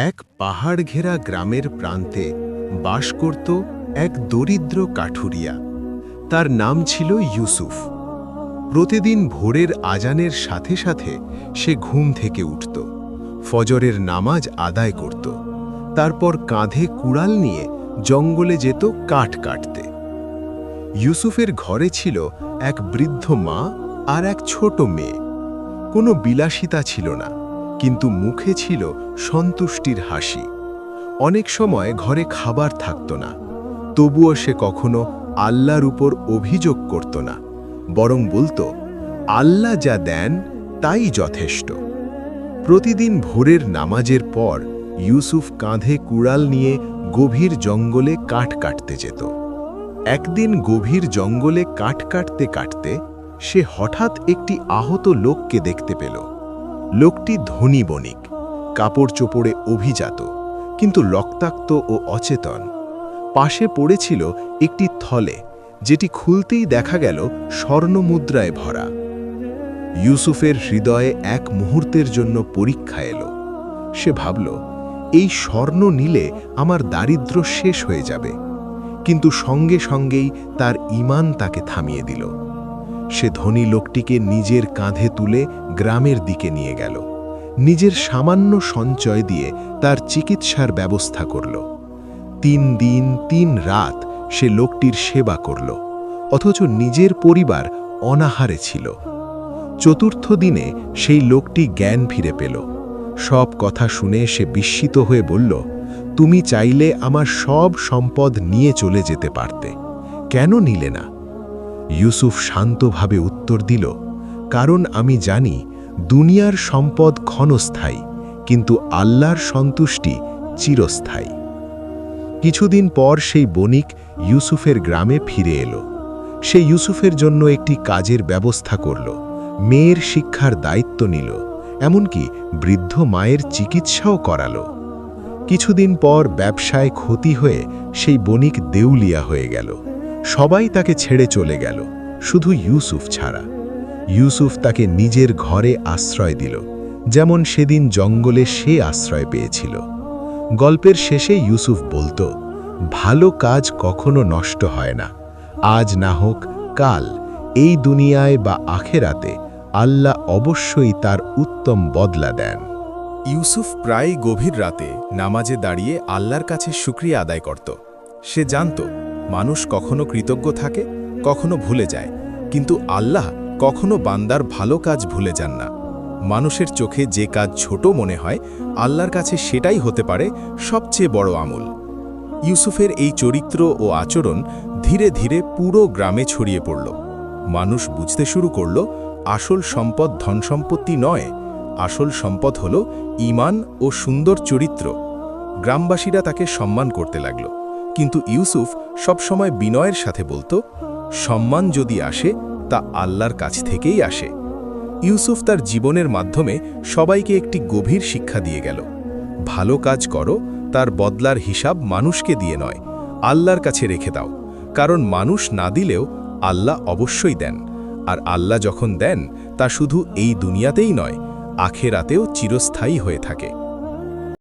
এক পাহাড় ঘেরা গ্রামের প্রান্তে বাস করত এক দরিদ্র কাঠুরিয়া। তার নাম ছিল ইউসুফ। প্রতিদিন ভোরের আজানের সাথে সাথে সে ঘুম থেকে উঠত, ফজরের নামাজ আদায় করত, তারপর কাঁধে কুড়াল নিয়ে জঙ্গলে যেত কাঠ কাটতে। ইউসুফের ঘরে ছিল এক বৃদ্ধ মা আর এক ছোট মেয়ে। কোনো বিলাসিতা ছিল না, কিন্তু মুখে ছিল সন্তুষ্টির হাসি। অনেক সময় ঘরে খাবার থাকত না, তবুও সে কখনো আল্লাহর উপর অভিযোগ করত না, বরং বলতো, আল্লাহ যা দেন তাই যথেষ্ট। প্রতিদিন ভোরের নামাজের পর ইউসুফ কাঁধে কুড়াল নিয়ে গভীর জঙ্গলে কাঠ কাটতে যেত। একদিন গভীর জঙ্গলে কাঠ কাটতে কাটতে সে হঠাৎ একটি আহত লোককে দেখতে পেল। লোকটি ধনী বণিক, কাপড় চোপড়ে অভিজাত, কিন্তু রক্তাক্ত ও অচেতন। পাশে পড়েছিল একটি থলে, যেটি খুলতেই দেখা গেল স্বর্ণমুদ্রায় ভরা। ইউসুফের হৃদয়ে এক মুহূর্তের জন্য পরীক্ষা এলো। সে ভাবল, এই স্বর্ণ নিলে আমার দারিদ্র্য শেষ হয়ে যাবে। কিন্তু সঙ্গে সঙ্গেই তার ঈমান তাকে থামিয়ে দিল। সে ধনী লোকটিকে নিজের কাঁধে তুলে গ্রামের দিকে নিয়ে গেল। নিজের সামান্য সঞ্চয় দিয়ে তার চিকিৎসার ব্যবস্থা করল। 3 দিন 3 রাত সে লোকটির সেবা করল, অথচ নিজের পরিবার অনাহারে ছিল। 4র্থ দিনে সেই লোকটি জ্ঞান ফিরে পেল। সব কথা শুনে সে বিস্মিত হয়ে বলল, তুমি চাইলে আমার সব সম্পদ নিয়ে চলে যেতে পারতে, কেন নিলে না? ইউসুফ শান্তভাবে উত্তর দিল, কারণ আমি জানি দুনিয়ার সম্পদ ক্ষণস্থায়ী, কিন্তু আল্লাহর সন্তুষ্টি চিরস্থায়ী। কিছুদিন পর সেই বণিক ইউসুফের গ্রামে ফিরে এলো। সে ইউসুফের জন্য একটি কাজের ব্যবস্থা করল, মেয়ের শিক্ষার দায়িত্ব নিল, এমনকি বৃদ্ধ মায়ের চিকিৎসাও করালো। কিছুদিন পর ব্যবসায় ক্ষতি হয়ে সেই বণিক দেউলিয়া হয়ে গেল। সবাই তাকে ছেড়ে চলে গেল, শুধু ইউসুফ ছাড়া। ইউসুফ তাকে নিজের ঘরে আশ্রয় দিল, যেমন সেদিন জঙ্গলে সে আশ্রয় পেয়েছিল। গল্পের শেষে ইউসুফ বলতো, ভালো কাজ কখনো নষ্ট হয় না। আজ না হোক কাল, এই দুনিয়ায় বা আখেরাতে আল্লাহ অবশ্যই তার উত্তম বদলা দেন। ইউসুফ প্রায় গভীর রাতে নামাজে দাঁড়িয়ে আল্লাহর কাছে শুকরিয়া আদায় করত। সে জানত, মানুষ কখনো কৃতজ্ঞ থাকে, কখনো ভুলে যায়, কিন্তু আল্লাহ কখনো বান্দার ভালো কাজ ভুলে যান না। মানুষের চোখে যে কাজ ছোট মনে হয়, আল্লাহর কাছে সেটাই হতে পারে সবচেয়ে বড় আমল। ইউসুফের এই চরিত্র ও আচরণ ধীরে ধীরে পুরো গ্রামে ছড়িয়ে পড়ল। মানুষ বুঝতে শুরু করল, আসল সম্পদ ধনসম্পত্তি নয়, আসল সম্পদ হল ঈমান ও সুন্দর চরিত্র। গ্রামবাসীরা তাকে সম্মান করতে লাগল, কিন্তু ইউসুফ সবসময় বিনয়ের সাথে বলতো, সম্মান যদি আসে তা আল্লাহর কাছ থেকেই আসে। ইউসুফ তার জীবনের মাধ্যমে সবাইকে একটি গভীর শিক্ষা দিয়ে গেল, ভালো কাজ করো, তার বদলার হিসাব মানুষকে দিয়ে নয়, আল্লাহর কাছে রেখে দাও, কারণ মানুষ না দিলেও আল্লাহ অবশ্যই দেন, আর আল্লাহ যখন দেন তা শুধু এই দুনিয়াতেই নয়, আখেরাতেও চিরস্থায়ী হয়ে থাকে।